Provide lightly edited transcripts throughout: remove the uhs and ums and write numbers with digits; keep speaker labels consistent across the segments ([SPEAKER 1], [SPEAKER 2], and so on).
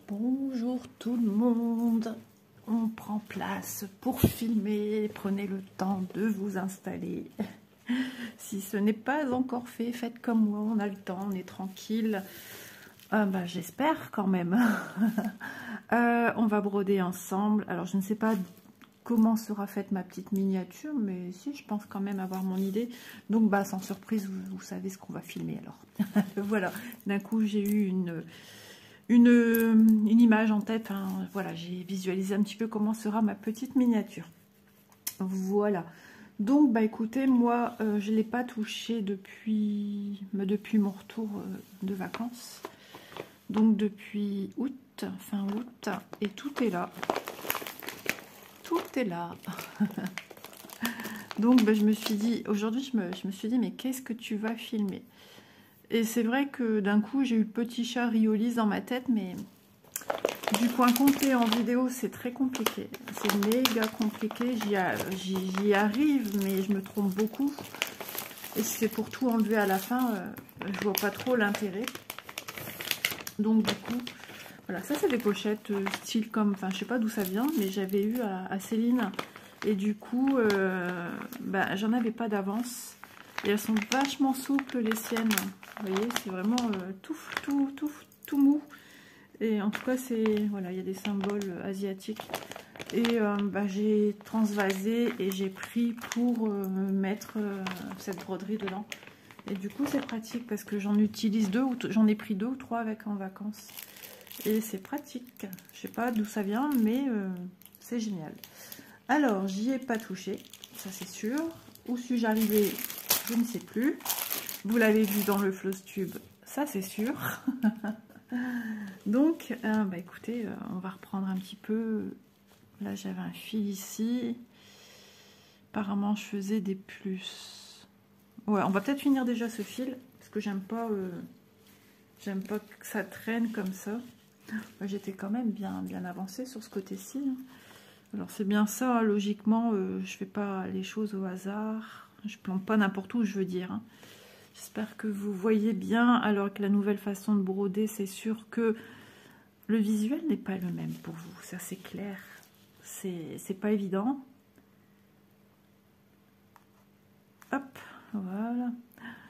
[SPEAKER 1] Bonjour tout le monde, on prend place pour filmer, prenez le temps de vous installer. Si ce n'est pas encore fait, faites comme moi, on a le temps, on est tranquille. J'espère quand même. On va broder ensemble. Alors je ne sais pas comment sera faite ma petite miniature, mais si, je pense quand même avoir mon idée. Donc sans surprise, vous savez ce qu'on va filmer alors. Voilà, d'un coup j'ai eu une image en tête, hein. Voilà, j'ai visualisé un petit peu comment sera ma petite miniature. Voilà, donc écoutez, moi je ne l'ai pas touché depuis mon retour de vacances, donc depuis août, fin août, et tout est là, donc je me suis dit, aujourd'hui je me suis dit, mais qu'est-ce que tu vas filmer? Et c'est vrai que d'un coup j'ai eu le petit chat Riolis dans ma tête, mais du point compté en vidéo c'est très compliqué, c'est méga compliqué, j'y arrive mais je me trompe beaucoup, et si c'est pour tout enlever à la fin, je vois pas trop l'intérêt. Donc du coup, voilà, ça c'est des pochettes style comme, enfin je sais pas d'où ça vient, mais j'avais eu à Céline, et du coup j'en avais pas d'avance, et elles sont vachement souples les siennes, vous voyez, c'est vraiment tout mou. Et en tout cas, voilà, il y a des symboles asiatiques. Et j'ai transvasé et j'ai pris pour mettre cette broderie dedans. Et du coup, c'est pratique parce que j'en utilise j'en ai pris 2 ou 3 avec en vacances. Et c'est pratique. Je sais pas d'où ça vient, mais c'est génial. Alors, j'y ai pas touché, ça c'est sûr. Où suis-je arrivée? Je ne sais plus. Vous l'avez vu dans le floss tube, ça c'est sûr. Donc, écoutez, on va reprendre un petit peu. Là, j'avais un fil ici. Apparemment, je faisais des plus. Ouais, on va peut-être finir déjà ce fil, parce que j'aime pas que ça traîne comme ça. J'étais quand même bien avancée sur ce côté-ci. Alors, c'est bien ça, hein, logiquement, je fais pas les choses au hasard. Je plante pas n'importe où, je veux dire, hein. J'espère que vous voyez bien. Alors que la nouvelle façon de broder, c'est sûr que le visuel n'est pas le même pour vous, ça c'est clair. C'est pas évident. Hop, voilà.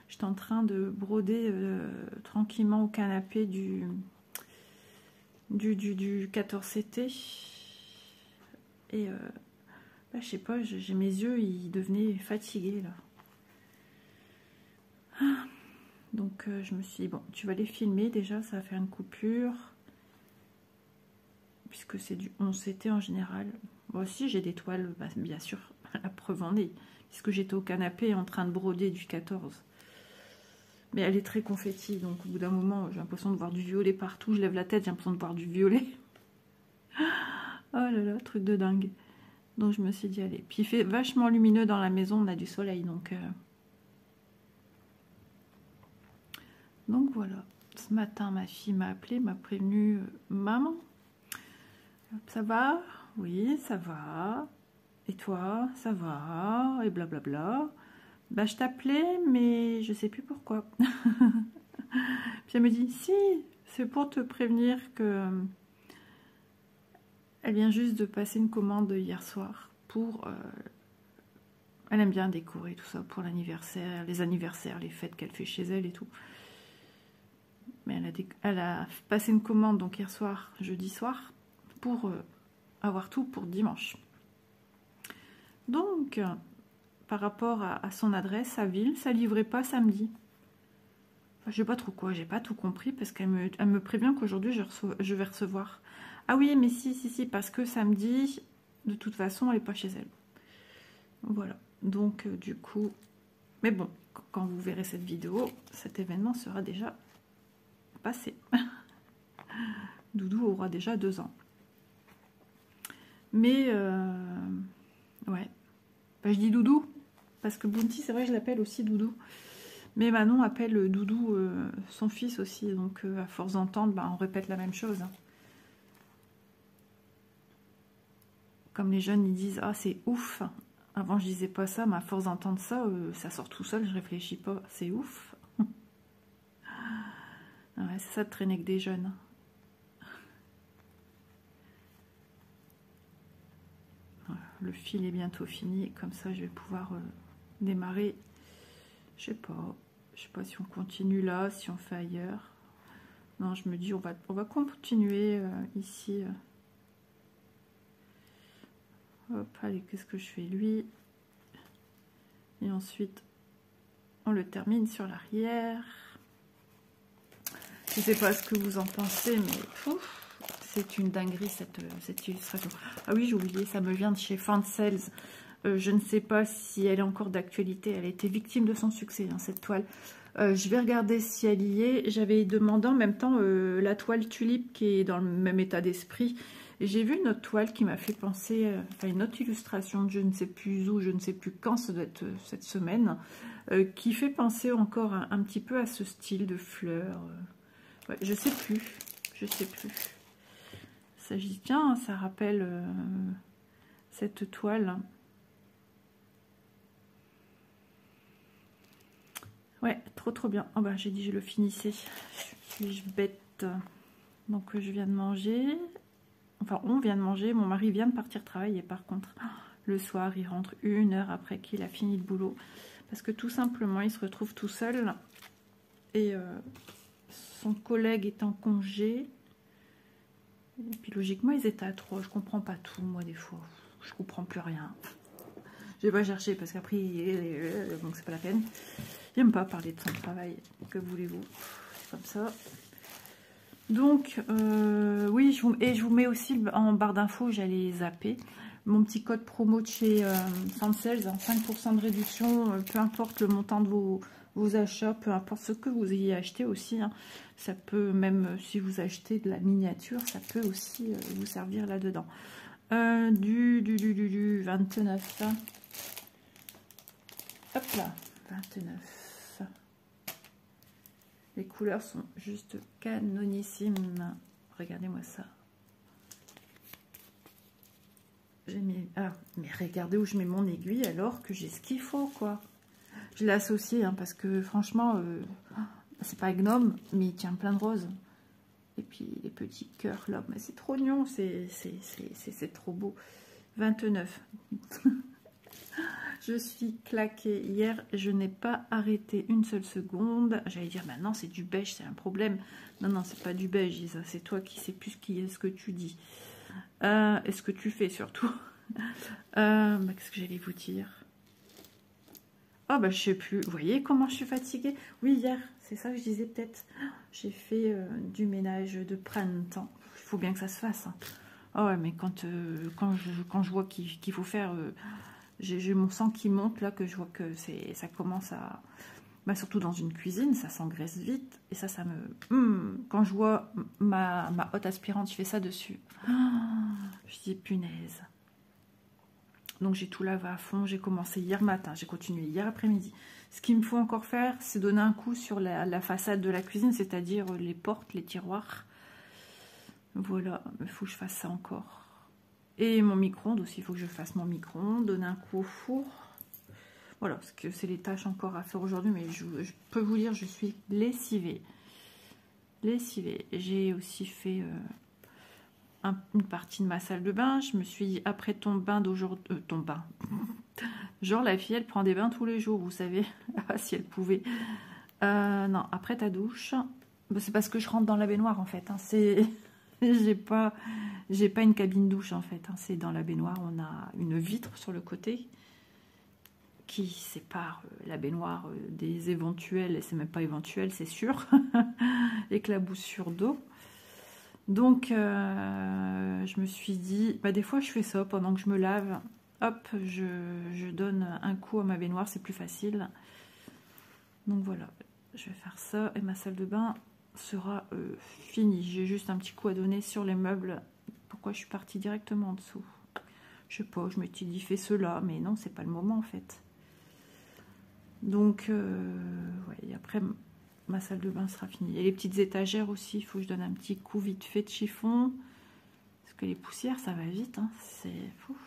[SPEAKER 1] J'étais en train de broder tranquillement au canapé du 14CT. Et je sais pas, j'ai mes yeux, ils devenaient fatigués là. Donc je me suis dit, bon, tu vas les filmer déjà, ça va faire une coupure. Puisque c'est du 11CT en général. Moi aussi j'ai des toiles, bien sûr, la preuve en est, puisque j'étais au canapé en train de broder du 14. Mais elle est très confetti, donc au bout d'un moment j'ai l'impression de voir du violet partout, je lève la tête, j'ai l'impression de voir du violet. Oh là là, truc de dingue. Donc je me suis dit, allez, puis il fait vachement lumineux dans la maison, on a du soleil, donc voilà. Ce matin ma fille m'a appelé, m'a prévenu, maman, ça va? Oui, ça va. Et toi, ça va? Et blablabla. Je t'appelais, mais je sais plus pourquoi. Puis elle me dit, si, c'est pour te prévenir que elle vient juste de passer une commande hier soir pour... elle aime bien décorer tout ça pour l'anniversaire, les anniversaires, les fêtes qu'elle fait chez elle et tout. Mais elle a passé une commande donc hier soir, jeudi soir, pour avoir tout pour dimanche. Donc, par rapport à son adresse, à ville, ça livrait pas samedi. Enfin, je sais pas trop quoi, j'ai pas tout compris parce qu'elle me prévient qu'aujourd'hui je vais recevoir. Ah oui, mais si, parce que samedi, de toute façon, elle est pas chez elle. Voilà, donc du coup, mais bon, quand vous verrez cette vidéo, cet événement sera déjà passé. Doudou aura déjà 2 ans. Mais, ouais. Je dis Doudou, parce que Bounty, c'est vrai que je l'appelle aussi Doudou. Mais Manon appelle Doudou son fils aussi, donc à force d'entendre, on répète la même chose. Hein. Comme les jeunes, ils disent « Ah, c'est ouf !» Avant, je disais pas ça, mais à force d'entendre ça, ça sort tout seul, je réfléchis pas. C'est ouf. Ouais, c'est ça de traîner avec des jeunes. le fil est bientôt fini. Comme ça, je vais pouvoir démarrer. Je sais pas si on continue là, si on fait ailleurs. Non, je me dis, on va continuer ici. Hop, allez, qu'est-ce que je fais? Lui. Et ensuite, on le termine sur l'arrière. Je ne sais pas ce que vous en pensez, mais c'est une dinguerie cette illustration. Ah oui, j'ai oublié, ça me vient de chez Fansels. Je ne sais pas si elle est encore d'actualité. Elle a été victime de son succès, hein, cette toile. Je vais regarder si elle y est. J'avais demandé en même temps la toile Tulipe qui est dans le même état d'esprit. Et j'ai vu une autre toile qui m'a fait penser, enfin une autre illustration de je ne sais plus où, je ne sais plus quand, ça doit être cette semaine, qui fait penser encore un petit peu à ce style de fleurs. Ouais, je sais plus. Ça, je dis, tiens, ça rappelle cette toile. Ouais, trop bien. Oh bah, j'ai dit je le finissais. Suis-je bête? Donc je viens de manger. Enfin, on vient de manger. Mon mari vient de partir travailler. Par contre, le soir, il rentre 1 heure après qu'il a fini le boulot. Parce que tout simplement, il se retrouve tout seul. Et son collègue est en congé. Et puis logiquement, ils étaient à 3. Je comprends pas tout, moi, des fois. Je comprends plus rien. Je vais pas chercher parce qu'après, donc c'est pas la peine. Il n'aime pas parler de son travail. Que voulez-vous? C'est comme ça. Donc, oui, je vous mets aussi en barre d'infos, j'allais zapper, mon petit code promo de chez Fansels, 5% de réduction, peu importe le montant de vos achats, peu importe ce que vous ayez acheté aussi. Hein. Ça peut, même si vous achetez de la miniature, ça peut aussi vous servir là-dedans. Du 29. Hein. Hop là, 29. Les couleurs sont juste canonissimes. Regardez-moi ça. J'ai mis... Ah, mais regardez où je mets mon aiguille alors que j'ai ce qu'il faut, quoi. Je l'ai associé, hein, parce que franchement, c'est pas gnome, mais il tient plein de roses. Et puis les petits cœurs là, mais c'est trop mignon, c'est trop beau. 29. Je suis claquée. Hier, je n'ai pas arrêté une seule seconde. J'allais dire, maintenant c'est du beige, c'est un problème. Non, non, c'est pas du beige, Isa. C'est toi qui sais plus ce que tu dis. Et ce que tu fais surtout. Qu'est-ce que j'allais vous dire? Ah, bah, je sais plus. Vous voyez comment je suis fatiguée? Oui, hier, c'est ça que je disais peut-être. J'ai fait du ménage de printemps. Il faut bien que ça se fasse. Hein. Oh, ouais, mais quand je vois qu'il faut faire... j'ai mon sang qui monte là, que je vois que ça commence à... Bah, surtout dans une cuisine, ça s'engraisse vite. Et ça me... Quand je vois ma hotte aspirante, je fais ça dessus. Je dis punaise. Donc j'ai tout lavé à fond. J'ai commencé hier matin, j'ai continué hier après-midi. Ce qu'il me faut encore faire, c'est donner un coup sur la façade de la cuisine, c'est-à-dire les portes, les tiroirs. Voilà, il faut que je fasse ça encore. Et mon micro-ondes aussi, il faut que je fasse mon micro-ondes, donner un coup au four. Voilà, parce que c'est les tâches encore à faire aujourd'hui, mais je peux vous dire, je suis lessivée. Lessivée. J'ai aussi fait une partie de ma salle de bain. Je me suis dit, après ton bain d'aujourd'hui... ton bain. Genre, la fille, elle prend des bains tous les jours, vous savez. Si elle pouvait. Non, après ta douche... C'est parce que je rentre dans la baignoire, en fait. Hein. C'est... J'ai pas une cabine douche en fait, hein. C'est dans la baignoire, on a une vitre sur le côté qui sépare la baignoire des éventuels, et c'est même pas éventuel, c'est sûr, éclaboussure d'eau. Donc je me suis dit, bah, des fois je fais ça pendant que je me lave, hop, je donne un coup à ma baignoire, c'est plus facile. Donc voilà, je vais faire ça et ma salle de bain sera fini. J'ai juste un petit coup à donner sur les meubles. Pourquoi je suis partie directement en dessous? Je sais pas, je m'étais dit fais cela, mais non, c'est pas le moment en fait. Donc ouais, après ma salle de bain sera finie. Et les petites étagères aussi, il faut que je donne un petit coup vite fait de chiffon, parce que les poussières ça va vite, hein. C'est fou.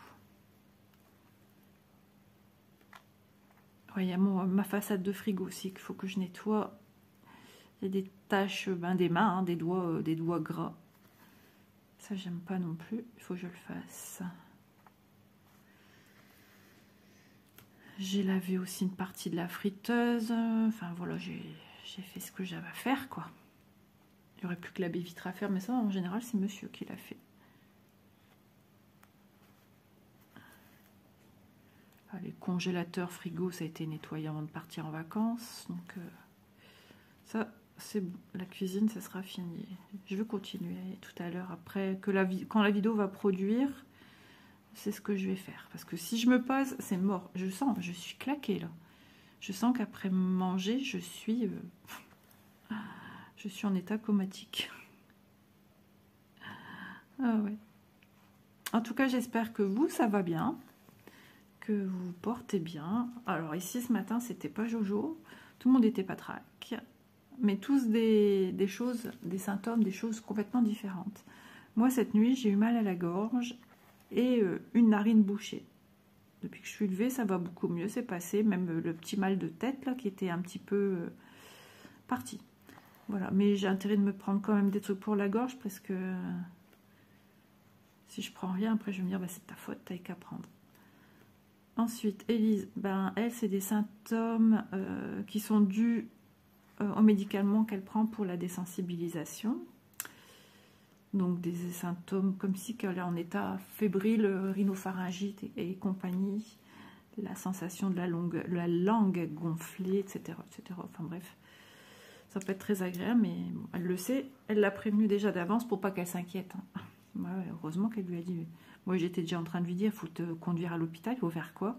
[SPEAKER 1] Ouais, il y a ma façade de frigo aussi qu'il faut que je nettoie. Il y a des taches, des mains, hein, des doigts gras. Ça, j'aime pas non plus. Il faut que je le fasse. J'ai lavé aussi une partie de la friteuse. Enfin voilà, j'ai fait ce que j'avais à faire, quoi. Il n'y aurait plus que la baie vitre à faire, mais ça, en général, c'est monsieur qui l'a fait. Ah, les congélateurs, frigo, ça a été nettoyé avant de partir en vacances. Donc, ça, c'est bon. La cuisine, ça sera fini. Je vais continuer tout à l'heure, après, quand la vidéo va produire, c'est ce que je vais faire. Parce que si je me pose, c'est mort. Je sens, je suis claquée, là. Je sens qu'après manger, je suis en état comatique. Ah ouais. En tout cas, j'espère que vous, ça va bien, que vous vous portez bien. Alors ici, ce matin, c'était pas Jojo. Tout le monde était patraque. Mais tous des choses, des symptômes, des choses complètement différentes. Moi, cette nuit, j'ai eu mal à la gorge et une narine bouchée. Depuis que je suis levée, ça va beaucoup mieux, c'est passé. Même le petit mal de tête, là, qui était un petit peu parti. Voilà, mais j'ai intérêt de me prendre quand même des trucs pour la gorge, parce que si je prends rien, après je vais me dire, bah, c'est ta faute, t'as qu'à prendre. Ensuite, Élise, ben, elle, c'est des symptômes qui sont dus aux médicaments qu'elle prend pour la désensibilisation. Donc des symptômes comme si qu'elle est en état fébrile, rhinopharyngite et compagnie, la sensation de la langue gonflée, etc., etc. Enfin bref, ça peut être très agréable, mais bon, elle le sait, elle l'a prévenu déjà d'avance pour pas qu'elle s'inquiète. Hein. Ouais, heureusement qu'elle lui a dit. Moi j'étais déjà en train de lui dire, il faut te conduire à l'hôpital, il faut faire quoi?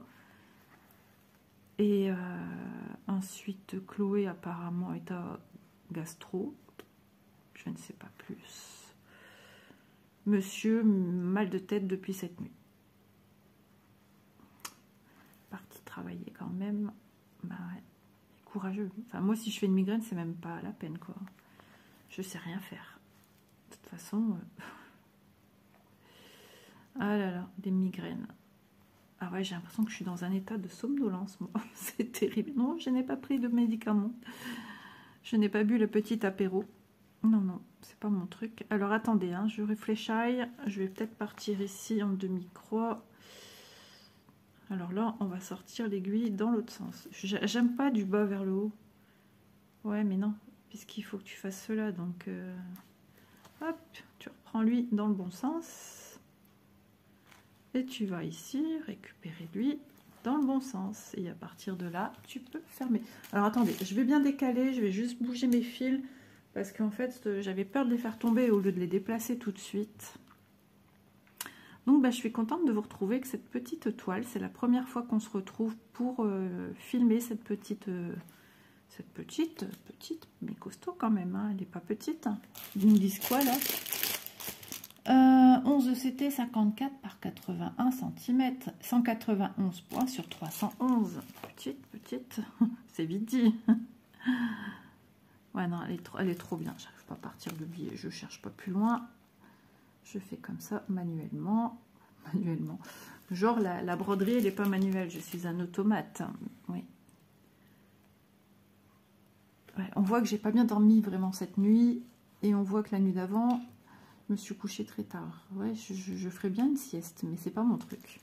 [SPEAKER 1] Et ensuite, Chloé apparemment est à gastro, je ne sais pas plus. Monsieur, mal de tête depuis cette nuit. Parti travailler quand même. Bah ouais, courageux. Enfin, moi, si je fais une migraine, c'est même pas la peine, quoi. Je sais rien faire. De toute façon... Ah là là, des migraines. Ah ouais, j'ai l'impression que je suis dans un état de somnolence, moi. C'est terrible. Non, je n'ai pas pris de médicaments. Je n'ai pas bu le petit apéro. Non, non, c'est pas mon truc. Alors attendez, hein, je réfléchis. Je vais peut-être partir ici en demi-croix. Alors là, on va sortir l'aiguille dans l'autre sens. J'aime pas du bas vers le haut. Ouais, mais non, puisqu'il faut que tu fasses cela. Donc, hop, tu reprends lui dans le bon sens. Et tu vas ici récupérer lui dans le bon sens. Et à partir de là, tu peux fermer. Alors attendez, je vais bien décaler. Je vais juste bouger mes fils. Parce qu'en fait, j'avais peur de les faire tomber au lieu de les déplacer tout de suite. Donc, bah, je suis contente de vous retrouver avec cette petite toile. C'est la première fois qu'on se retrouve pour filmer cette petite, mais costaud quand même. Hein. Elle n'est pas petite. Hein. Ils nous disent quoi, là 11 CT, 54 par 81 cm. 191 points sur 311. Petite. C'est vite dit. Ouais, non, elle est trop bien. J'arrive pas à partir de biais. Je cherche pas plus loin. Je fais comme ça, manuellement. Genre, la broderie, elle n'est pas manuelle. Je suis un automate. Oui. Ouais, on voit que j'ai pas bien dormi vraiment cette nuit. Et on voit que la nuit d'avant, je me suis couchée très tard. Ouais, je ferais bien une sieste, mais c'est pas mon truc.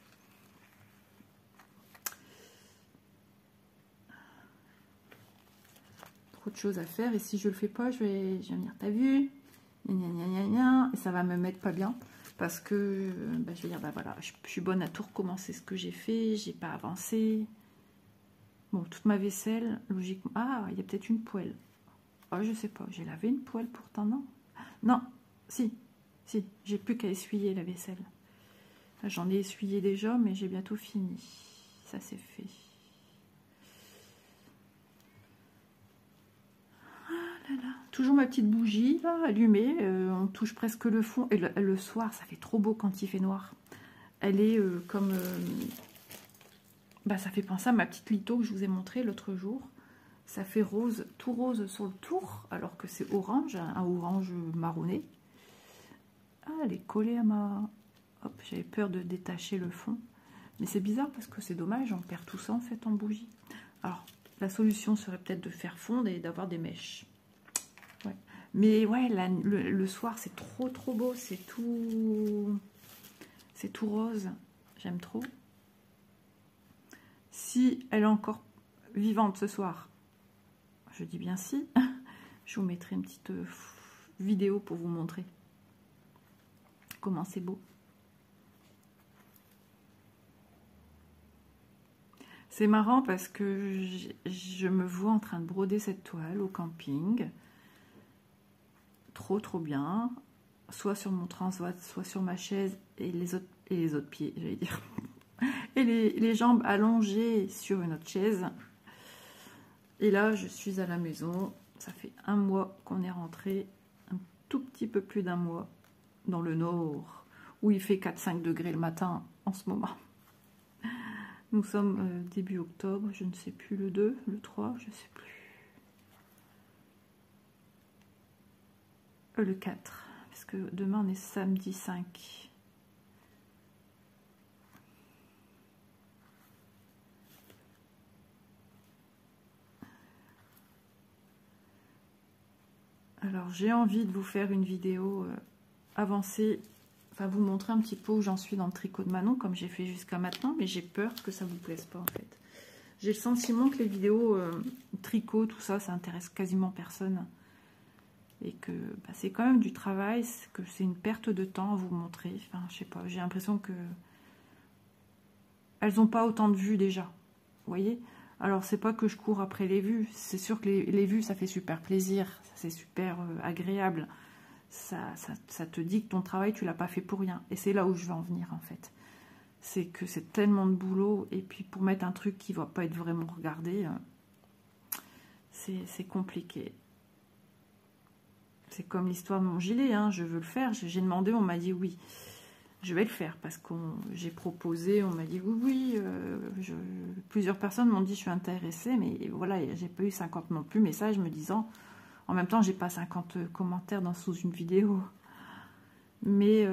[SPEAKER 1] Trop de choses à faire. Et si je le fais pas, je vais me dire, t'as vu? Et ça va me mettre pas bien. Parce que bah, je vais dire, bah voilà, je suis bonne à tout recommencer ce que j'ai fait. J'ai pas avancé. Bon, toute ma vaisselle, logiquement. Ah, il y a peut-être une poêle. Oh, je sais pas. J'ai lavé une poêle pourtant, non? Non, si. J'ai plus qu'à essuyer la vaisselle. J'en ai essuyé déjà, mais j'ai bientôt fini. Ça, c'est fait. Ah là là. Toujours ma petite bougie, là, allumée. On touche presque le fond. Et le soir, ça fait trop beau quand il fait noir. Elle est comme... bah, ça fait penser à ma petite litho que je vous ai montré l'autre jour. Ça fait rose, tout rose sur le tour, alors que c'est orange, un orange marronné. Ah, elle est collée à ma... Hop, j'avais peur de détacher le fond. Mais c'est bizarre parce que c'est dommage, on perd tout ça en fait en bougie. Alors, la solution serait peut-être de faire fondre et d'avoir des mèches. Ouais. Mais ouais, le soir, c'est trop beau, c'est tout rose. J'aime trop. si elle est encore vivante ce soir, je dis bien si, je vous mettrai une petite vidéo pour vous montrer comment c'est beau. C'est marrant parce que je me vois en train de broder cette toile au camping. Trop bien. Soit sur mon transat, soit sur ma chaise et les autres pieds, j'allais dire. Et les jambes allongées sur une autre chaise. Et là, je suis à la maison. Ça fait un mois qu'on est rentré, un tout petit peu plus d'un mois, dans le nord, où il fait 4-5 degrés le matin en ce moment. Nous sommes début octobre, je ne sais plus, le 2, le 3, je ne sais plus. Le 4, parce que demain on est samedi 5. Alors j'ai envie de vous faire une vidéo avancée, enfin vous montrer un petit peu où j'en suis dans le tricot de Manon, comme j'ai fait jusqu'à maintenant, mais j'ai peur que ça vous plaise pas en fait. J'ai le sentiment que les vidéos tricot, tout ça, ça intéresse quasiment personne. Et que bah, c'est quand même du travail, que c'est une perte de temps à vous montrer. Enfin, je sais pas, j'ai l'impression que elles n'ont pas autant de vues déjà. Vous voyez? Alors, c'est pas que je cours après les vues. C'est sûr que les vues, ça fait super plaisir. C'est super agréable. Ça te dit que ton travail, tu l'as pas fait pour rien. Et c'est là où je veux en venir, en fait. C'est que c'est tellement de boulot. Et puis, pour mettre un truc qui va pas être vraiment regardé, c'est compliqué. C'est comme l'histoire de mon gilet, hein, je veux le faire. J'ai demandé, on m'a dit oui. Je vais le faire parce que j'ai proposé, on m'a dit oui, plusieurs personnes m'ont dit je suis intéressée, mais voilà, j'ai pas eu 50 non plus messages me disant, en même temps j'ai pas 50 commentaires sous une vidéo, mais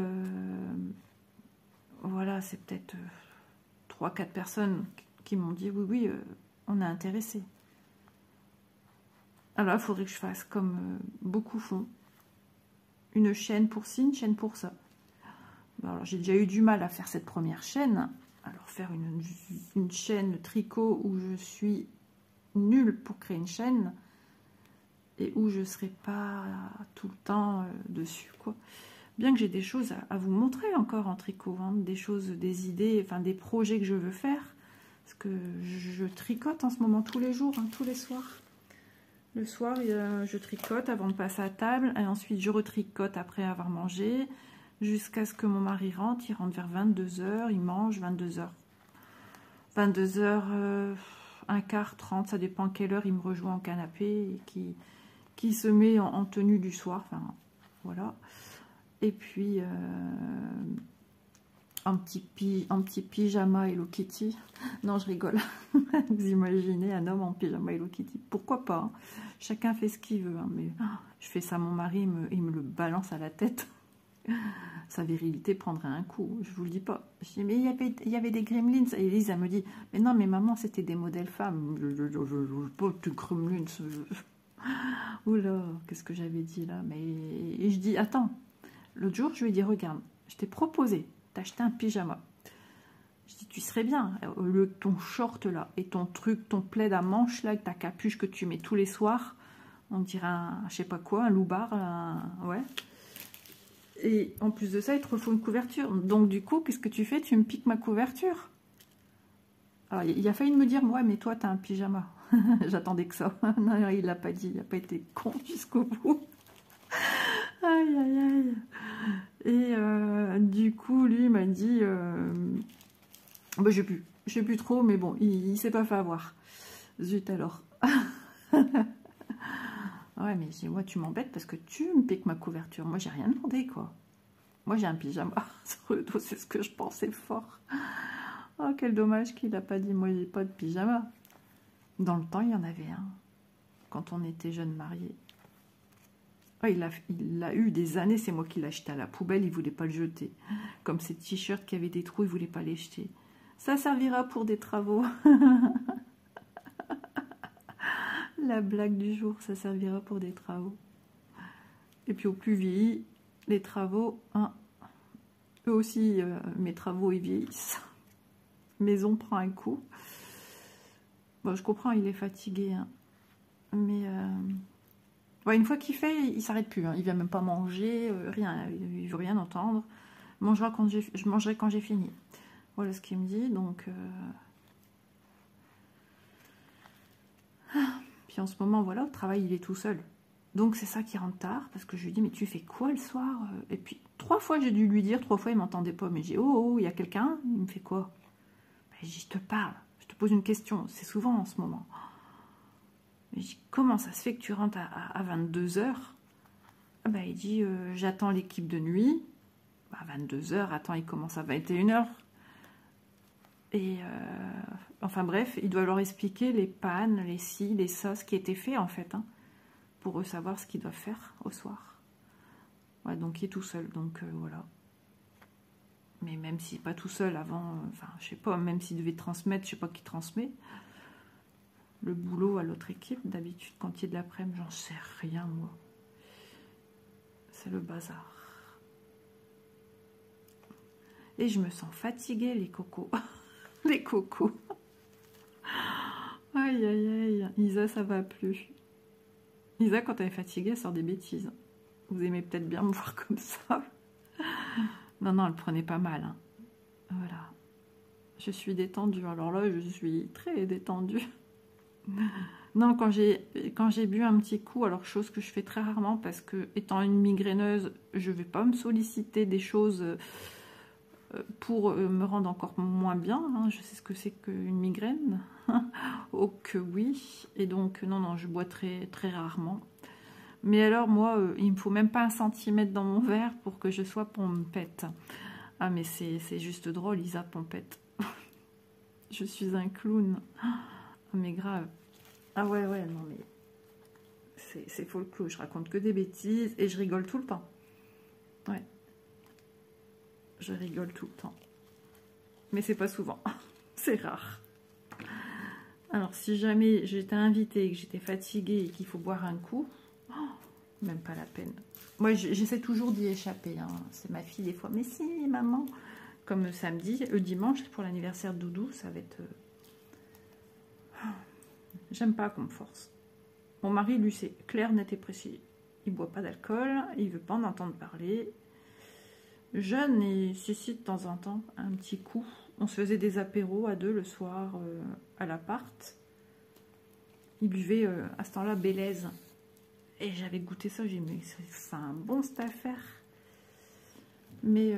[SPEAKER 1] voilà, c'est peut-être 3-4 personnes qui m'ont dit oui, on est intéressé. Alors il faudrait que je fasse comme beaucoup font, une chaîne pour ci, une chaîne pour ça. Alors j'ai déjà eu du mal à faire cette première chaîne. Alors faire une chaîne tricot où je suis nulle pour créer une chaîne et où je ne serai pas tout le temps dessus, quoi. Bien que j'ai des choses à vous montrer encore en tricot, hein, des choses, des idées, enfin des projets que je veux faire. Parce que je tricote en ce moment tous les jours, hein, tous les soirs. Le soir, je tricote avant de passer à table et ensuite je retricote après avoir mangé. Jusqu'à ce que mon mari rentre, il rentre vers 22 h, il mange 22 h. 22 h, un quart, 30, ça dépend quelle heure il me rejoint au canapé et qui se met en tenue du soir, enfin voilà. Et puis en petit pyjama Hello Kitty. Non, je rigole. Vous imaginez un homme en pyjama Hello Kitty? Pourquoi pas, hein. Chacun fait ce qu'il veut, hein, mais je fais ça à mon mari, il me le balance à la tête. Sa virilité prendrait un coup, je vous le dis pas. Je dis, mais il y avait des gremlins. Et Elise, elle me dit, mais non, mais maman, c'était des modèles femmes. Pas de gremlins. Oula, qu'est-ce que j'avais dit là? Mais et je dis, attends. L'autre jour, je lui ai dit, regarde, je t'ai proposé d'acheter un pyjama. Je dis, tu serais bien, au lieu de ton short là, et ton truc, ton plaid à manches là, avec ta capuche que tu mets tous les soirs, on dirait je sais pas quoi, un loupard, ouais. Et en plus de ça, il te refaut une couverture. Donc du coup, qu'est-ce que tu fais? Tu me piques ma couverture. Alors, il a failli me dire, ouais, mais toi, t'as un pyjama. J'attendais que ça. Non, il l'a pas dit. Il n'a pas été con jusqu'au bout. Aïe, aïe, aïe. Et du coup, lui, il m'a dit, bah, je sais plus trop, mais bon, il s'est pas fait avoir. Zut alors. Ouais, mais moi, tu m'embêtes parce que tu me piques ma couverture. Moi, j'ai rien demandé, quoi. Moi, j'ai un pyjama sur le dos, c'est ce que je pensais fort. Oh, quel dommage qu'il n'a pas dit, moi, j'ai pas de pyjama. Dans le temps, il y en avait un. Quand on était jeunes mariés. Oh, il l'a eu des années, c'est moi qui l'ai acheté à la poubelle, il ne voulait pas le jeter. Comme ces t-shirts qui avaient des trous, il ne voulait pas les jeter. Ça servira pour des travaux. La blague du jour, ça servira pour des travaux. Et puis au plus vieilli, les travaux, hein, eux aussi, mes travaux, ils vieillissent. Maison prend un coup. Bon, je comprends, il est fatigué, hein. Mais ouais, une fois qu'il fait, il s'arrête plus, hein. Il vient même pas manger, rien, il veut rien entendre. Je mangerai quand j'ai fini. Voilà ce qu'il me dit, donc... Puis en ce moment, voilà, au travail, il est tout seul. Donc c'est ça qui rentre tard, parce que je lui dis, mais tu fais quoi le soir? Et puis 3 fois, j'ai dû lui dire, 3 fois, il m'entendait pas. Mais j'ai dit, oh, il y a quelqu'un? Il me fait quoi? Ben, je dis, je te parle, je te pose une question. C'est souvent en ce moment. Je dis, comment ça se fait que tu rentres à 22 heures? Ah ben, il dit, j'attends l'équipe de nuit. À 22 heures, attends, il commence à 21 heures. Et enfin bref, il doit leur expliquer les pannes, les ci, les ça, ce qui était fait en fait, hein, pour eux savoir ce qu'ils doivent faire au soir. Ouais, donc il est tout seul, donc voilà. Mais même s'il n'est pas tout seul avant, enfin je sais pas, même s'il devait transmettre, je sais pas qui transmet. Le boulot à l'autre équipe, d'habitude quand il y a de l'après-midi, j'en sais rien moi. C'est le bazar. Et je me sens fatiguée les cocos. Les cocos. Aïe, aïe, aïe. Isa, ça va plus. Isa, quand elle est fatiguée, elle sort des bêtises. Vous aimez peut-être bien me voir comme ça. Non, non, elle prenait pas mal. Hein. Voilà. Je suis détendue. Alors là, je suis très détendue. Non, quand j'ai bu un petit coup, alors chose que je fais très rarement, parce que étant une migraineuse, je vais pas me solliciter des choses... pour me rendre encore moins bien, hein. Je sais ce que c'est qu'une migraine, oh que oui, et donc non, je bois très, très rarement. Mais alors moi, il me faut même pas 1 centimètre dans mon verre pour que je sois pompette. Ah mais c'est juste drôle, Isa pompette. Je suis un clown. Ah mais grave. Ah ouais, non mais... C'est faux le clou, je raconte que des bêtises et je rigole tout le temps. Ouais. Je rigole tout le temps. Mais c'est pas souvent. C'est rare. Alors, si jamais j'étais invitée et que j'étais fatiguée et qu'il faut boire un coup, oh, même pas la peine. Moi, j'essaie toujours d'y échapper. Hein. C'est ma fille des fois. Mais si, maman. Comme samedi, dimanche, pour l'anniversaire de Doudou, ça va être... J'aime pas qu'on me force. Mon mari, lui, c'est clair, net et précis. Il boit pas d'alcool, il veut pas en entendre parler. Jeune et si de temps en temps, un petit coup. On se faisait des apéros à 2 le soir à l'appart. Il buvait à ce temps-là Bélez. Et j'avais goûté ça, j'ai dit mais c'est un bon cette affaire. Mais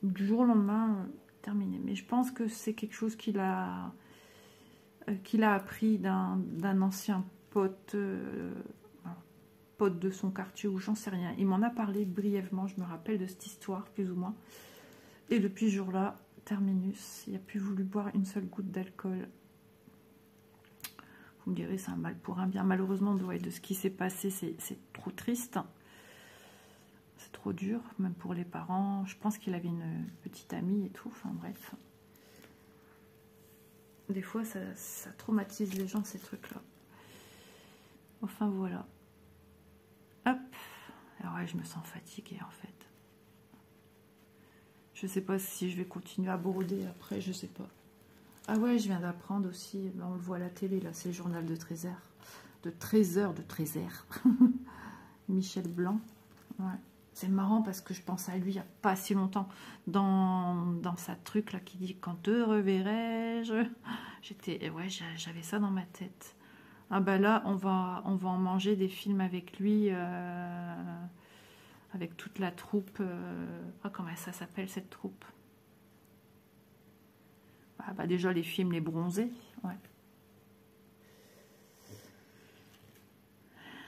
[SPEAKER 1] du jour au lendemain, terminé. Mais je pense que c'est quelque chose qu'il a appris d'un ancien pote, pote de son quartier ou j'en sais rien. Il m'en a parlé brièvement, je me rappelle de cette histoire plus ou moins. Et depuis ce jour-là, terminus, il n'a plus voulu boire une seule goutte d'alcool. Vous me direz, c'est un mal pour un bien. Malheureusement, de ce qui s'est passé, c'est trop triste. C'est trop dur, même pour les parents. Je pense qu'il avait une petite amie et tout. Enfin bref. Des fois, ça traumatise les gens, ces trucs-là. Enfin, voilà. Hop. Alors ouais, je me sens fatiguée, en fait. Je sais pas si je vais continuer à broder après, je sais pas. Ah ouais, je viens d'apprendre aussi, on le voit à la télé, là, c'est le journal de Trésor. De Trésor. Michel Blanc. Ouais. C'est marrant parce que je pense à lui il n'y a pas si longtemps. Dans sa truc là qui dit quand te reverrai-je. Ouais, j'avais ça dans ma tête. Ah bah là, on va en manger des films avec lui. Avec toute la troupe. Oh, comment ça s'appelle cette troupe? Ah bah déjà les films Les Bronzés. Ouais.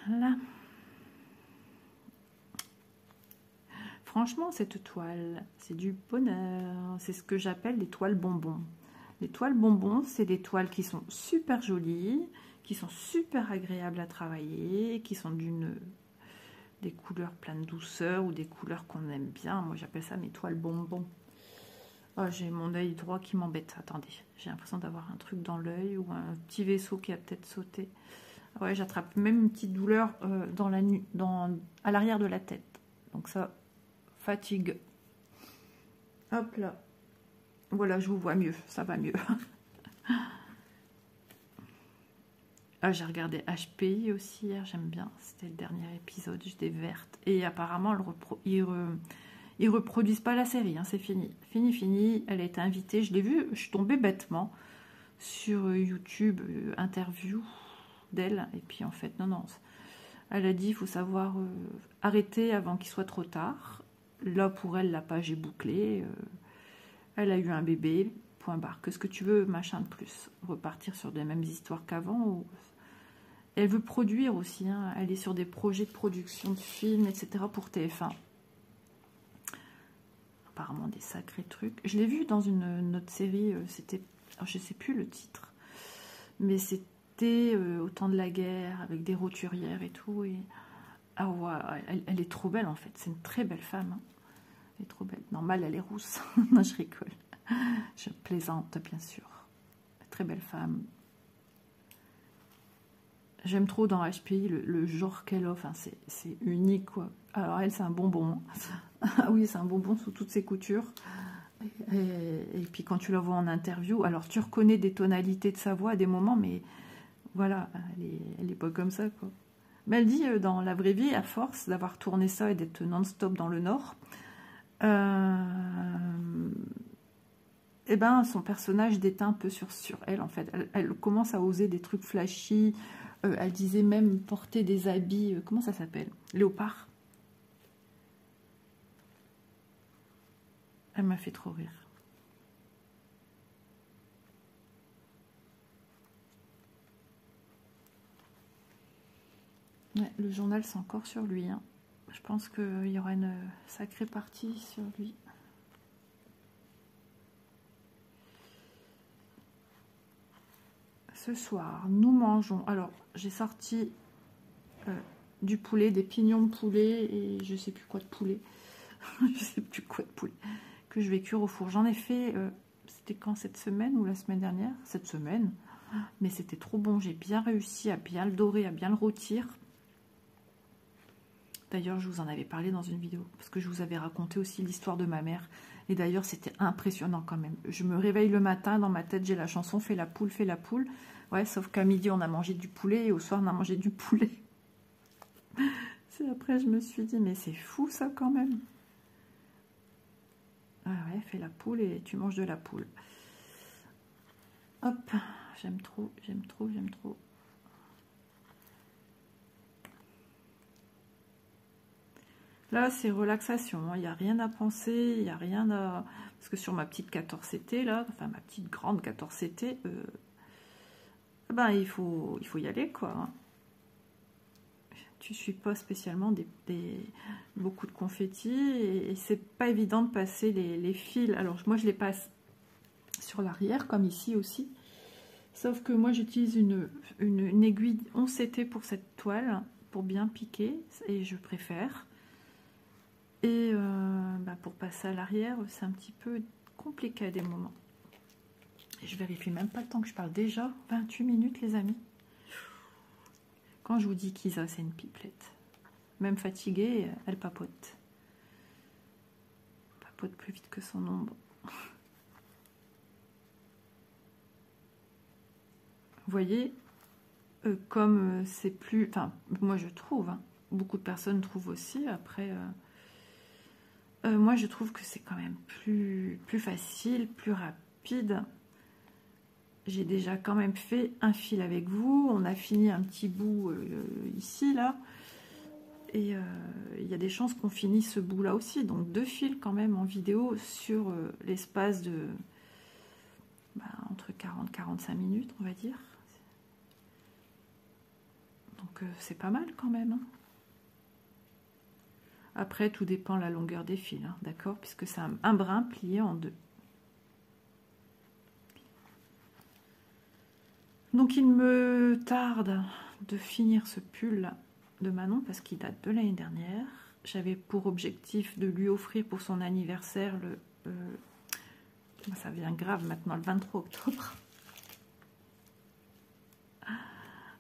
[SPEAKER 1] Là. Franchement, cette toile, c'est du bonheur. C'est ce que j'appelle des toiles bonbons. Les toiles bonbons, c'est des toiles qui sont super jolies, qui sont super agréables à travailler, qui sont des couleurs pleines de douceur ou des couleurs qu'on aime bien. Moi, j'appelle ça mes toiles bonbons. Oh, j'ai mon œil droit qui m'embête. Attendez, j'ai l'impression d'avoir un truc dans l'œil ou un petit vaisseau qui a peut-être sauté. Ouais, j'attrape même une petite douleur à l'arrière de la tête. Donc ça, fatigue. Hop là. Voilà, je vous vois mieux. Ça va mieux. Ah, j'ai regardé HPI aussi hier, j'aime bien. C'était le dernier épisode, j'étais verte. Et apparemment, ils reproduisent pas la série, hein, c'est fini. Fini. Elle a été invitée, je l'ai vue, je suis tombée bêtement sur YouTube, interview d'elle. Et puis en fait, non. Elle a dit, il faut savoir arrêter avant qu'il soit trop tard. Là, pour elle, la page est bouclée. Elle a eu un bébé, point barre. Que ce que tu veux, machin de plus. Repartir sur les mêmes histoires qu'avant. Ou... Elle veut produire aussi. Hein. Elle est sur des projets de production de films, etc. pour TF1. Apparemment, des sacrés trucs. Je l'ai vu dans une autre série. C'était, je ne sais plus le titre. Mais c'était au temps de la guerre, avec des roturières et tout. Et... Ah ouais, elle est trop belle en fait. C'est une très belle femme. Hein. Elle est trop belle. Normal, elle est rousse. Non, je rigole. Je plaisante, bien sûr. Très belle femme. J'aime trop dans HPI le genre qu'elle offre. Hein. C'est unique, quoi. Alors, elle, c'est un bonbon. Ah oui, c'est un bonbon sous toutes ses coutures. Et puis, quand tu la vois en interview, alors tu reconnais des tonalités de sa voix à des moments, mais voilà, elle est pas comme ça, quoi. Mais elle dit, dans la vraie vie, à force d'avoir tourné ça et d'être non-stop dans le Nord, eh ben, son personnage déteint un peu sur elle, en fait. Elle commence à oser des trucs flashy. Elle disait même porter des habits, comment ça s'appelle? Léopard. Elle m'a fait trop rire. Ouais, le journal, c'est encore sur lui. Hein. Je pense qu'il y aura une sacrée partie sur lui. Ce soir, nous mangeons. Alors, j'ai sorti du poulet, des pignons de poulet et je sais plus quoi de poulet. Je sais plus quoi de poulet que je vais cuire au four. J'en ai fait, c'était quand, cette semaine ou la semaine dernière? Cette semaine. Mais c'était trop bon. J'ai bien réussi à bien le dorer, à bien le rôtir. D'ailleurs, je vous en avais parlé dans une vidéo, parce que je vous avais raconté aussi l'histoire de ma mère. Et d'ailleurs, c'était impressionnant quand même. Je me réveille le matin, dans ma tête, j'ai la chanson « Fais la poule, fais la poule ». Ouais, sauf qu'à midi, on a mangé du poulet, et au soir, on a mangé du poulet. C'est après, je me suis dit, mais c'est fou ça quand même. Ah ouais, fais la poule et tu manges de la poule. Hop, j'aime trop, j'aime trop, j'aime trop. Là, c'est relaxation, il n'y a rien à penser, il n'y a rien à... Parce que sur ma petite 14CT, là, enfin ma petite grande 14CT, ben, il faut y aller, quoi. Hein. Tu ne suis pas spécialement beaucoup de confettis, et c'est pas évident de passer les fils. Alors, moi, je les passe sur l'arrière, comme ici aussi. Sauf que moi, j'utilise une aiguille 11CT pour cette toile, pour bien piquer, et je préfère. Et pour passer à l'arrière, c'est un petit peu compliqué à des moments. Et je vérifie même pas le temps que je parle. Déjà 28 minutes, les amis. Quand je vous dis qu'Isa, c'est une pipelette. Même fatiguée, elle papote. Elle papote plus vite que son ombre. Vous voyez, comme c'est plus... Enfin, moi je trouve, hein, beaucoup de personnes trouvent aussi, après... moi, je trouve que c'est quand même plus facile, plus rapide. J'ai déjà quand même fait un fil avec vous. On a fini un petit bout ici, là. Et il y a des chances qu'on finisse ce bout-là aussi. Donc, 2 fils quand même en vidéo sur l'espace de entre 40 et 45 minutes, on va dire. Donc, c'est pas mal quand même, hein. Après, tout dépend de la longueur des fils, hein, d'accord? Puisque c'est un brin plié en 2. Donc, il me tarde de finir ce pull de Manon, parce qu'il date de l'année dernière. J'avais pour objectif de lui offrir pour son anniversaire ça vient grave maintenant, le 23 octobre.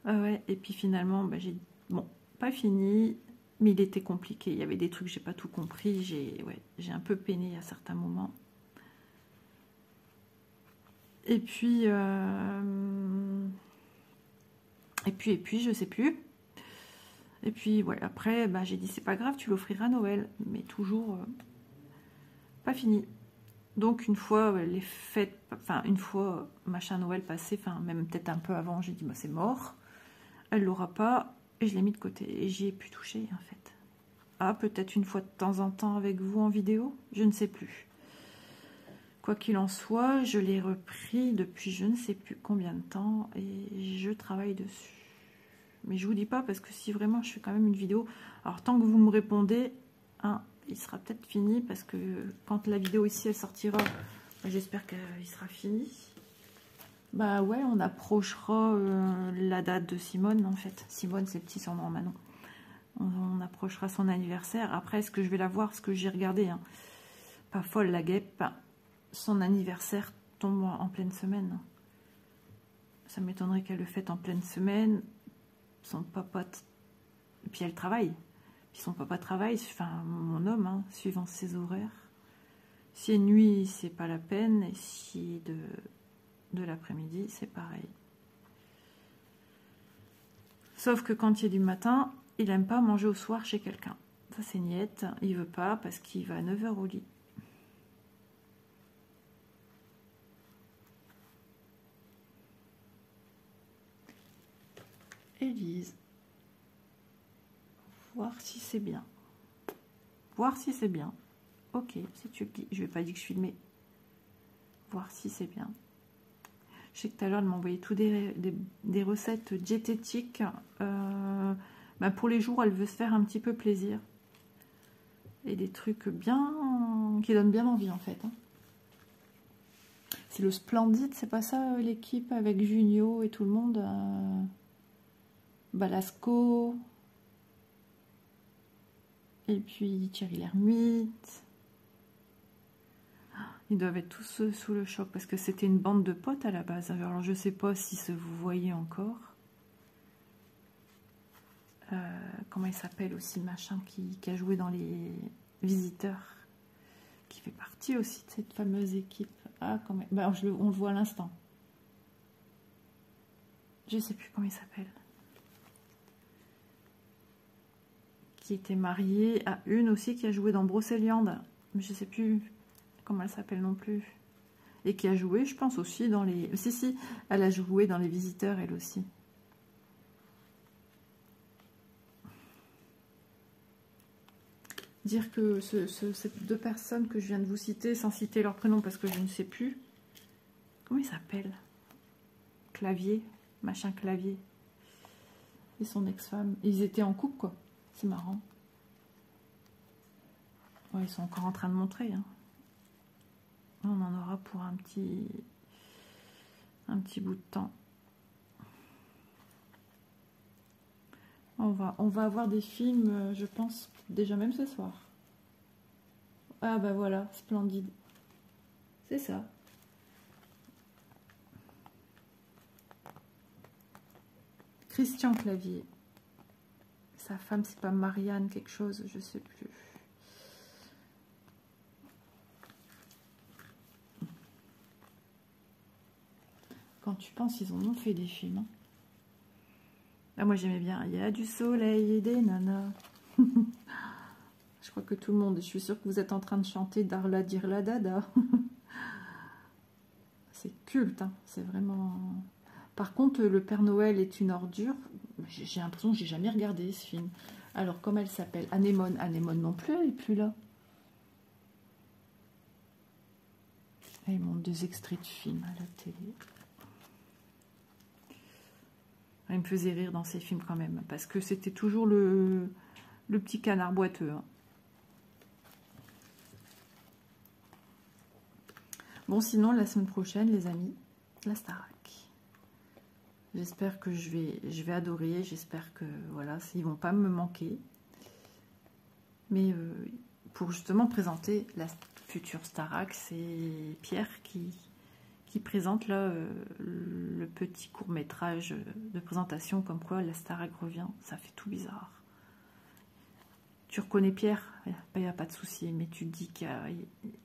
[SPEAKER 1] Ouais, et puis finalement, j'ai... Bon, pas fini... Mais il était compliqué, il y avait des trucs, j'ai pas tout compris, j'ai un peu peiné à certains moments. Et puis Et puis, je sais plus. Et puis, ouais, après, bah, j'ai dit, c'est pas grave, tu l'offriras à Noël. Mais toujours pas fini. Donc, une fois les fêtes, enfin, une fois machin Noël passé, enfin, même peut-être un peu avant, j'ai dit, bah, c'est mort. Elle l'aura pas. Et je l'ai mis de côté. Et j'y ai plus touché, en fait. Ah, peut-être une fois de temps en temps avec vous en vidéo. Je ne sais plus. Quoi qu'il en soit, je l'ai repris depuis je ne sais plus combien de temps. Et je travaille dessus. Mais je vous dis pas parce que si vraiment je fais quand même une vidéo, alors tant que vous me répondez, hein, il sera peut-être fini parce que quand la vidéo ici elle sortira, j'espère qu'il sera fini. Bah ouais, on approchera la date de Simone en fait. Simone c'est le petit surnom Manon. On approchera son anniversaire. Après est-ce que je vais la voir, ce que j'ai regardé, hein. Pas folle la guêpe. Son anniversaire tombe en pleine semaine. Ça m'étonnerait qu'elle le fête en pleine semaine. Son papa, et puis elle travaille. Puis son papa travaille, enfin mon homme, hein, suivant ses horaires. Si est nuit, c'est pas la peine. Et si de l'après-midi, c'est pareil. Sauf que quand il est du matin, il aime pas manger au soir chez quelqu'un. Ça c'est niette, il veut pas parce qu'il va à 9 h au lit. Élise. Voir si c'est bien. Voir si c'est bien. Ok, si tu le dis. Je vais pas dire que je filmais. Voir si c'est bien. Je sais que tout à l'heure, elle m'a envoyé tout des recettes diététiques. Bah pour les jours, elle veut se faire un petit peu plaisir. Et des trucs bien... qui donnent bien envie, en fait. Hein. C'est le Splendide, c'est pas ça, l'équipe avec Junio et tout le monde Balasco... Et puis Thierry Lhermitte. Ils doivent être tous sous le choc parce que c'était une bande de potes à la base. Alors je sais pas si vous voyez encore. Comment il s'appelle aussi, machin, qui a joué dans Les Visiteurs. Qui fait partie aussi de cette fameuse équipe. Ah, quand même. Bah, on le voit à l'instant. Je sais plus comment il s'appelle. Qui était mariée à une aussi qui a joué dans Brocéliande, mais je sais plus comment elle s'appelle non plus, et qui a joué je pense aussi dans les... Si, elle a joué dans Les Visiteurs elle aussi. Dire que ces deux personnes que je viens de vous citer, sans citer leur prénom parce que je ne sais plus, comment il s'appelle, Clavier, machin Clavier, et son ex-femme, ils étaient en couple quoi. C'est marrant. Ouais, ils sont encore en train de montrer. Hein. On en aura pour un petit bout de temps. On va avoir des films, je pense, déjà même ce soir. Ah bah voilà, Splendide. C'est ça. Christian Clavier. Sa femme, c'est pas Marianne quelque chose, je sais plus. Quand tu penses, ils en ont fait des films. Hein. Ah, moi, j'aimais bien. Il y a du soleil et des nanas. Je crois que tout le monde, je suis sûre que vous êtes en train de chanter Darla Dirla Dada. C'est culte, hein. C'est vraiment... Par contre, Le Père Noël est une ordure. J'ai l'impression que j'ai jamais regardé ce film. Alors, comment elle s'appelle? Anémone. Anémone non plus, elle n'est plus là. Et ils montrent des extraits de films à la télé. Il me faisait rire dans ces films quand même. Parce que c'était toujours le petit canard boiteux. Hein. Bon, sinon, la semaine prochaine, les amis, la Starac. J'espère que je vais adorer. J'espère que, voilà, ils vont pas me manquer. Mais pour justement présenter la future Starac, c'est Pierre qui présente là le petit court-métrage de présentation comme quoi la Starac revient. Ça fait tout bizarre. Tu reconnais Pierre, il n'y a pas de souci, mais tu te dis que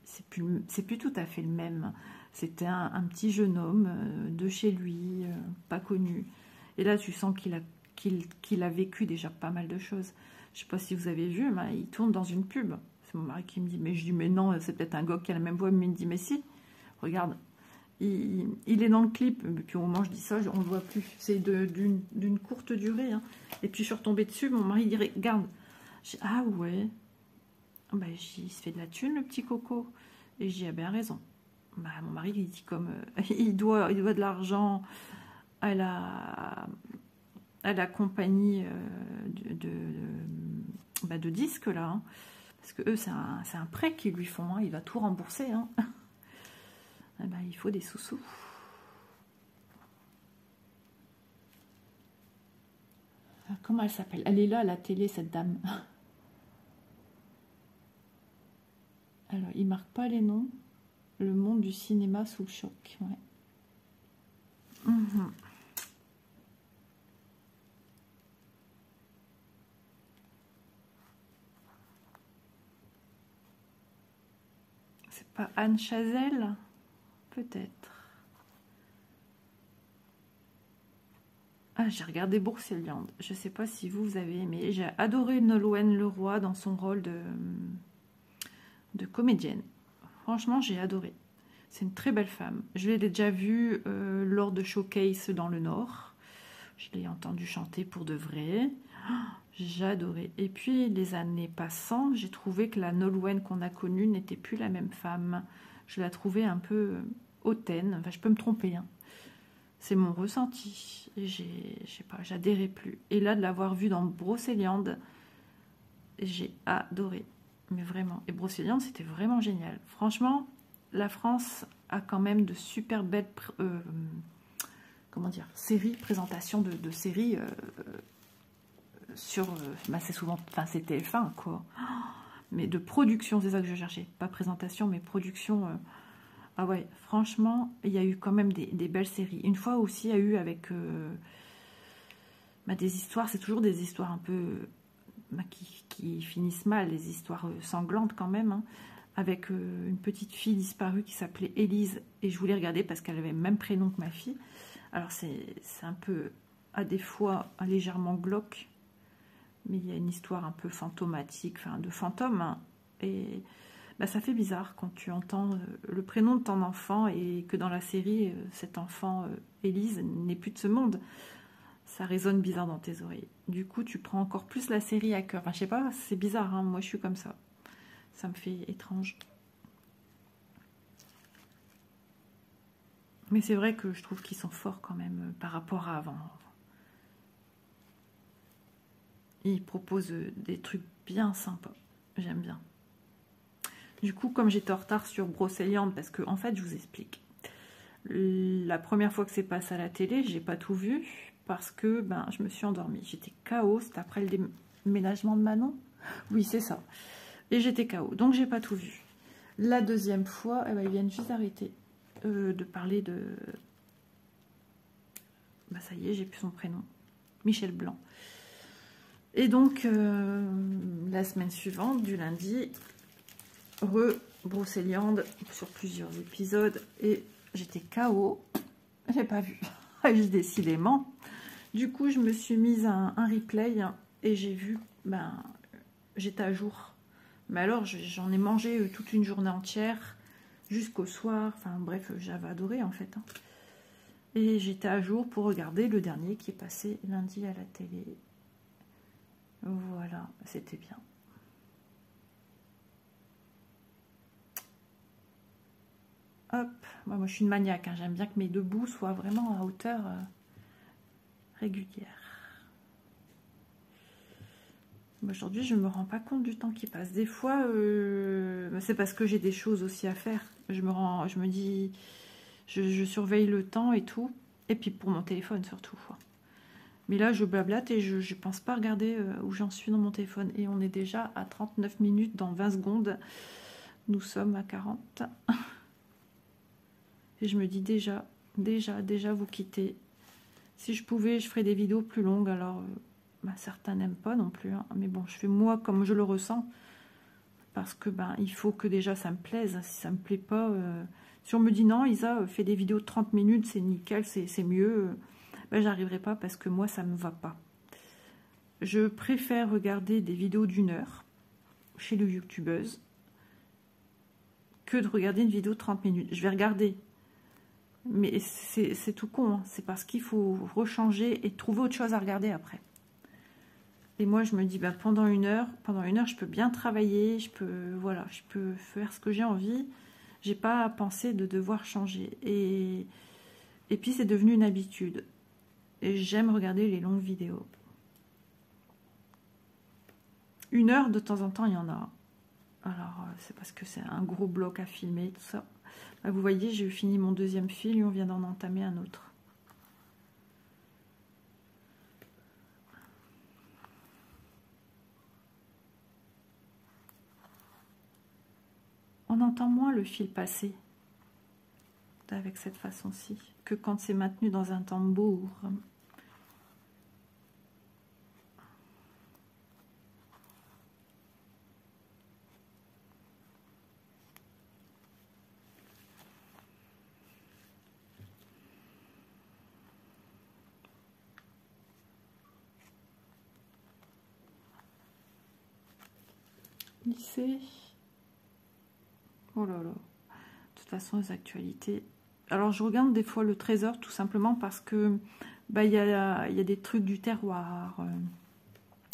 [SPEAKER 1] c'est plus tout à fait le même. C'était un petit jeune homme de chez lui, pas connu. Et là, tu sens qu'il a vécu déjà pas mal de choses. Je sais pas si vous avez vu, mais il tourne dans une pub. C'est mon mari qui me dit, mais je dis, mais non, c'est peut-être un gars qui a la même voix, mais il me dit, mais si, regarde, il est dans le clip, et puis au moment où je dis ça, on le voit plus. C'est d'une courte durée, hein. Et puis je suis retombée dessus, mon mari dit, regarde. Je dis, ah ouais. Bah, il se fait de la thune, le petit coco. Et je dis, ah ben raison. Bah, mon mari, il dit comme, il doit de l'argent à la compagnie de disques, là, hein. Parce que eux, c'est un prêt qu'ils lui font, hein. Il va tout rembourser, hein. Eh ben, il faut des sous-sous. Comment elle s'appelle? Elle est là à la télé, cette dame. Alors, il marque pas les noms. Le monde du cinéma sous le choc. Ouais. C'est pas Anne Chazelle? Peut-être. Ah, j'ai regardé Brocéliande. Je sais pas si vous avez aimé. J'ai adoré Nolwenn Leroy dans son rôle de comédienne. Franchement, j'ai adoré. C'est une très belle femme. Je l'ai déjà vue lors de Showcase dans le Nord. Je l'ai entendue chanter pour de vrai. Oh, j'ai adoré. Et puis, les années passant, j'ai trouvé que la Nolwenn qu'on a connue n'était plus la même femme. Je la trouvais un peu hautaine. Enfin, je peux me tromper, hein. C'est mon ressenti. Je sais pas, j'adhérais plus. Et là, de l'avoir vue dans Brocéliande, j'ai adoré. Mais vraiment. Et Brocéliande, c'était vraiment génial. Franchement, la France a quand même de super belles comment dire, présentations de séries sur... bah c'est souvent... Enfin, c'est TF1, quoi. Mais de production, c'est ça que je cherchais. Pas présentation, mais production... ah ouais, franchement, il y a eu quand même des belles séries. Une fois aussi, il y a eu avec des histoires, c'est toujours des histoires un peu qui finissent mal, les histoires sanglantes quand même, hein, avec une petite fille disparue qui s'appelait Élise, et je voulais regarder parce qu'elle avait le même prénom que ma fille. Alors c'est un peu, à des fois, légèrement glauque, mais il y a une histoire un peu fantomatique, enfin de fantôme, hein, et... bah, ça fait bizarre quand tu entends le prénom de ton enfant et que dans la série, cet enfant, Élise, n'est plus de ce monde. Ça résonne bizarre dans tes oreilles. Du coup, tu prends encore plus la série à cœur. Enfin, je sais pas, c'est bizarre, hein, moi je suis comme ça. Ça me fait étrange. Mais c'est vrai que je trouve qu'ils sont forts quand même par rapport à avant. Ils proposent des trucs bien sympas. J'aime bien. Du coup, comme j'étais en retard sur Brocéliande, parce que, en fait, je vous explique. La première fois que c'est passé à la télé, j'ai pas tout vu, parce que je me suis endormie. J'étais KO, c'était après le déménagement de Manon. Oui, c'est ça. Et j'étais KO, donc j'ai pas tout vu. La deuxième fois, ils viennent juste arrêter de parler de... ça y est, j'ai plus son prénom. Michel Blanc. Et donc, la semaine suivante, du lundi... Brocéliande sur plusieurs épisodes et j'étais KO, j'ai pas vu. Décidément, du coup je me suis mise un replay et j'ai vu, j'étais à jour, mais alors j'en ai mangé toute une journée entière jusqu'au soir, enfin bref, j'avais adoré en fait, hein. Et j'étais à jour pour regarder le dernier qui est passé lundi à la télé. Voilà, c'était bien. Hop, moi je suis une maniaque, hein. J'aime bien que mes deux bouts soient vraiment à hauteur régulière. Aujourd'hui, je ne me rends pas compte du temps qui passe. Des fois, c'est parce que j'ai des choses aussi à faire. Je me dis, je surveille le temps et tout. Et puis pour mon téléphone surtout. Mais là, je blablate et je ne pense pas regarder où j'en suis dans mon téléphone. Et on est déjà à 39 minutes dans 20 secondes. Nous sommes à 40. Et je me dis déjà vous quittez. Si je pouvais, je ferais des vidéos plus longues. Alors, certains n'aiment pas non plus, hein. Mais bon, je fais moi comme je le ressens. Parce que il faut que déjà ça me plaise. Si ça me plaît pas, si on me dit non, Isa, fais des vidéos de 30 minutes, c'est nickel, c'est mieux. ben, j'arriverai pas parce que moi, ça me va pas. Je préfère regarder des vidéos d'1 heure chez le youtubeuse que de regarder une vidéo de 30 minutes. Je vais regarder, mais c'est tout con, hein. C'est parce qu'il faut rechanger et trouver autre chose à regarder après. Et moi, je me dis, ben, pendant une heure, je peux bien travailler, voilà, je peux faire ce que j'ai envie. J'ai pas à penser de devoir changer. Et puis, c'est devenu une habitude. Et j'aime regarder les longues vidéos. 1 heure, de temps en temps, il y en a. Alors, c'est parce que c'est un gros bloc à filmer, tout ça. Là, vous voyez, j'ai fini mon 2e fil et on vient d'en entamer un autre. On entend moins le fil passer avec cette façon-ci que quand c'est maintenu dans un tambour. Lycée. Oh là là. De toute façon, les actualités. Alors, je regarde des fois le Trésor tout simplement parce que bah, y a des trucs du terroir.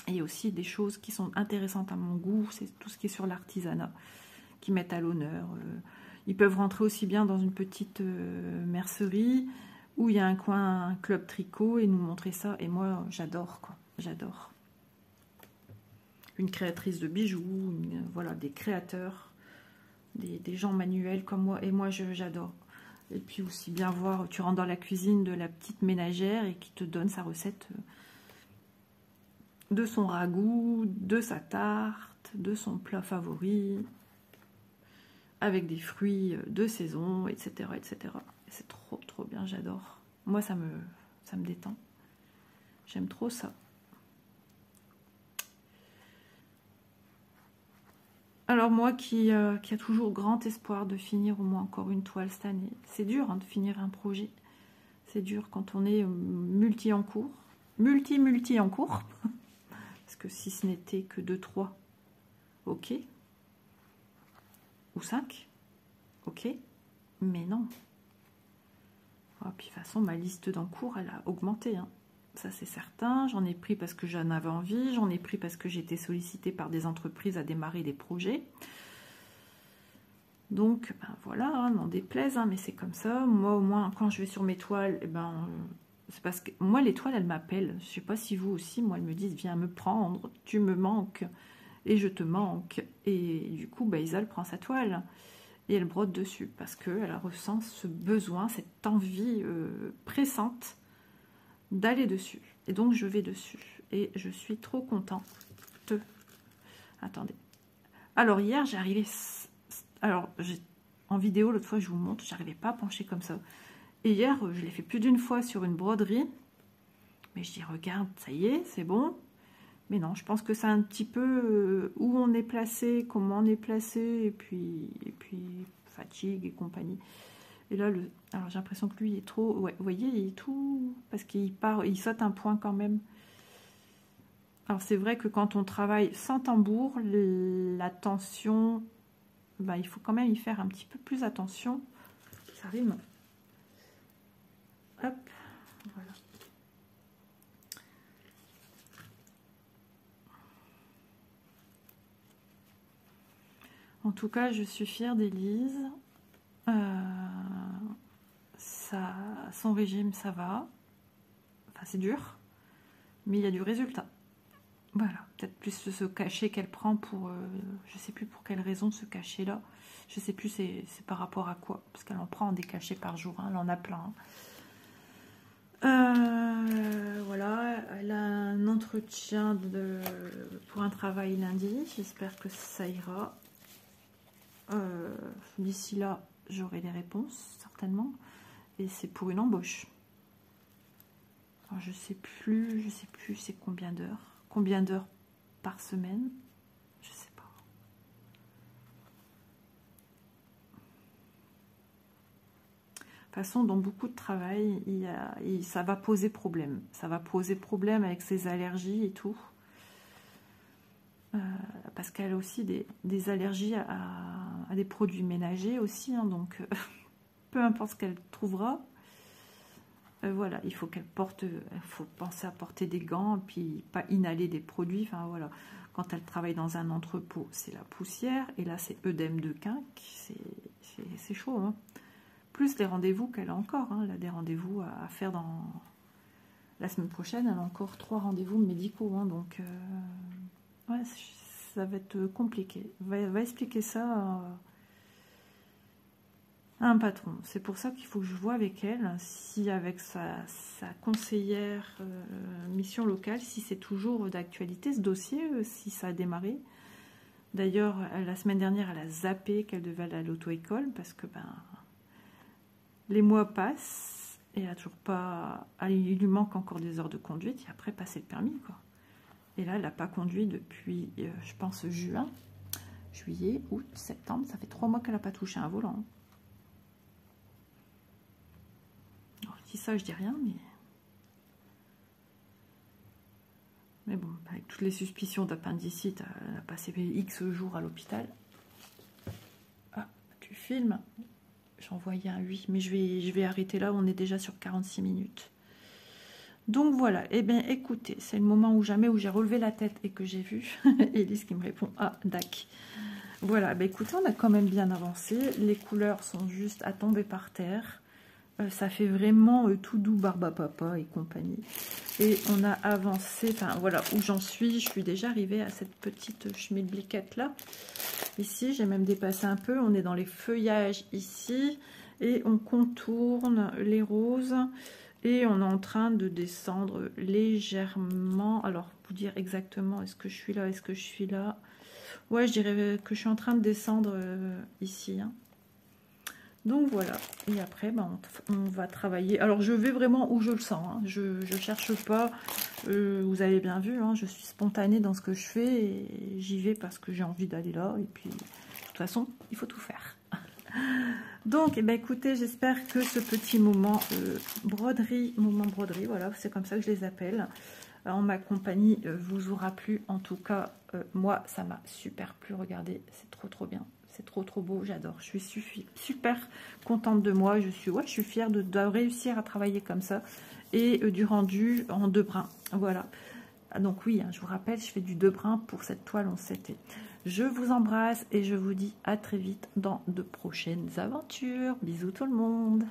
[SPEAKER 1] Et aussi des choses qui sont intéressantes à mon goût. C'est tout ce qui est sur l'artisanat qui mettent à l'honneur. Ils peuvent rentrer aussi bien dans une petite mercerie où il y a un coin, un club tricot et nous montrer ça. Et moi, j'adore, quoi. J'adore. Une créatrice de bijoux, voilà, des créateurs, des gens manuels comme moi. Et moi, j'adore. Et puis aussi bien voir, tu rentres dans la cuisine de la petite ménagère et qui te donne sa recette de son ragoût, de sa tarte, de son plat favori, avec des fruits de saison, etc. etc. C'est trop, trop bien, j'adore. Moi, ça me détend. J'aime trop ça. Alors moi qui a toujours grand espoir de finir au moins encore une toile cette année. C'est dur, hein, de finir un projet. C'est dur quand on est multi en cours. Multi en cours. Parce que si ce n'était que 2-3, ok. Ou 5, ok. Mais non. Oh, puis de toute façon, ma liste d'encours, elle a augmenté, hein. Ça c'est certain, j'en ai pris parce que j'en avais envie, j'en ai pris parce que j'ai été sollicitée par des entreprises à démarrer des projets. Donc, ben voilà, hein, n'en déplaise, hein, mais c'est comme ça. Moi, au moins, quand je vais sur mes toiles, eh ben, c'est parce que moi, les toiles, elles m'appellent. Je ne sais pas si vous aussi, moi, elles me disent, viens me prendre, tu me manques, et je te manque. Et du coup, ben, Isa, elle prend sa toile et elle brode dessus parce qu'elle ressent ce besoin, cette envie pressante d'aller dessus. Et donc je vais dessus. Et je suis trop contente. Attendez. Alors hier, j'ai arrivé... Alors, en vidéo, l'autre fois, je vous montre, j'arrivais pas à pencher comme ça. Et hier, je l'ai fait plus d'une fois sur une broderie. Mais je dis, regarde, ça y est, c'est bon. Mais non, je pense que c'est un petit peu où on est placé, comment on est placé, et puis fatigue et compagnie. Et là, alors j'ai l'impression que lui, il est trop... Ouais, vous voyez, il est tout... Parce qu'il part, il saute un point quand même. Alors c'est vrai que quand on travaille sans tambour, la tension... Bah, il faut quand même y faire un petit peu plus attention. Ça rime. Hop, voilà. En tout cas, je suis fière d'Élise. Son régime, ça va. Enfin, c'est dur, mais il y a du résultat. Voilà, peut-être plus ce cachet qu'elle prend pour... je sais plus pour quelle raison ce cachet-là. Je sais plus c'est par rapport à quoi. Parce qu'elle en prend des cachets par jour, hein, elle en a plein. Voilà, elle a un entretien pour un travail lundi. J'espère que ça ira. D'ici là, j'aurai les réponses, certainement. Et c'est pour une embauche. Alors, je sais plus c'est combien d'heures. Combien d'heures par semaine? Je sais pas. façon, dans beaucoup de travail, ça va poser problème. Ça va poser problème avec ses allergies et tout. Parce qu'elle a aussi des allergies à des produits ménagers aussi. Hein, donc, peu importe ce qu'elle trouvera. Voilà, il faut qu'elle porte, il faut penser à porter des gants, et puis pas inhaler des produits. Enfin, voilà. Quand elle travaille dans un entrepôt, c'est la poussière. Et là, c'est œdème de quinque. C'est chaud, hein. Plus les rendez-vous qu'elle a encore. Hein. Elle a des rendez-vous à faire dans la semaine prochaine. Elle a encore 3 rendez-vous médicaux. Hein. Donc, ouais, ça va être compliqué. Va expliquer ça à un patron. C'est pour ça qu'il faut que je vois avec elle, si avec sa conseillère mission locale, si c'est toujours d'actualité ce dossier, si ça a démarré. D'ailleurs, la semaine dernière, elle a zappé qu'elle devait aller à l'auto-école parce que les mois passent et elle a toujours pas. Il lui manque encore des heures de conduite et après passer le permis, quoi. Et là, elle n'a pas conduit depuis, je pense, juin, juillet, août, septembre. Ça fait 3 mois qu'elle n'a pas touché un volant. Alors, je dis ça, je dis rien, mais bon, avec toutes les suspicions d'appendicite, elle a passé X jours à l'hôpital. Ah, tu filmes? J'envoyais un 8, mais je vais arrêter là, on est déjà sur 46 minutes. Donc voilà, eh bien écoutez, c'est le moment où jamais où j'ai relevé la tête et que j'ai vu Élise qui me répond, ah dac. Voilà, bah écoutez, on a quand même bien avancé, les couleurs sont juste à tomber par terre, ça fait vraiment tout doux Barba Papa et compagnie. Et on a avancé, enfin voilà, où j'en suis, je suis déjà arrivée à cette petite schmilbliquette là. Ici, j'ai même dépassé un peu, on est dans les feuillages ici, et on contourne les roses. Et on est en train de descendre légèrement. Alors, pour dire exactement, est-ce que je suis là, est-ce que je suis là? Ouais, je dirais que je suis en train de descendre ici. Hein. Donc, voilà. Et après, on va travailler. Alors, je vais vraiment où je le sens. Hein. Je ne cherche pas. Vous avez bien vu, hein, je suis spontanée dans ce que je fais. Et j'y vais parce que j'ai envie d'aller là. Et puis, de toute façon, il faut tout faire. Donc, eh ben, écoutez, j'espère que ce petit moment broderie, voilà, c'est comme ça que je les appelle, en ma compagnie, vous aura plu. En tout cas, moi, ça m'a super plu. Regardez, c'est trop bien. C'est trop beau, j'adore. Je suis super contente de moi. Je suis fière de réussir à travailler comme ça. Et du rendu en 2 brins. Voilà. Donc oui, hein, je vous rappelle, je fais du 2 brins pour cette toile en 7. Je vous embrasse et je vous dis à très vite dans de prochaines aventures. Bisous tout le monde.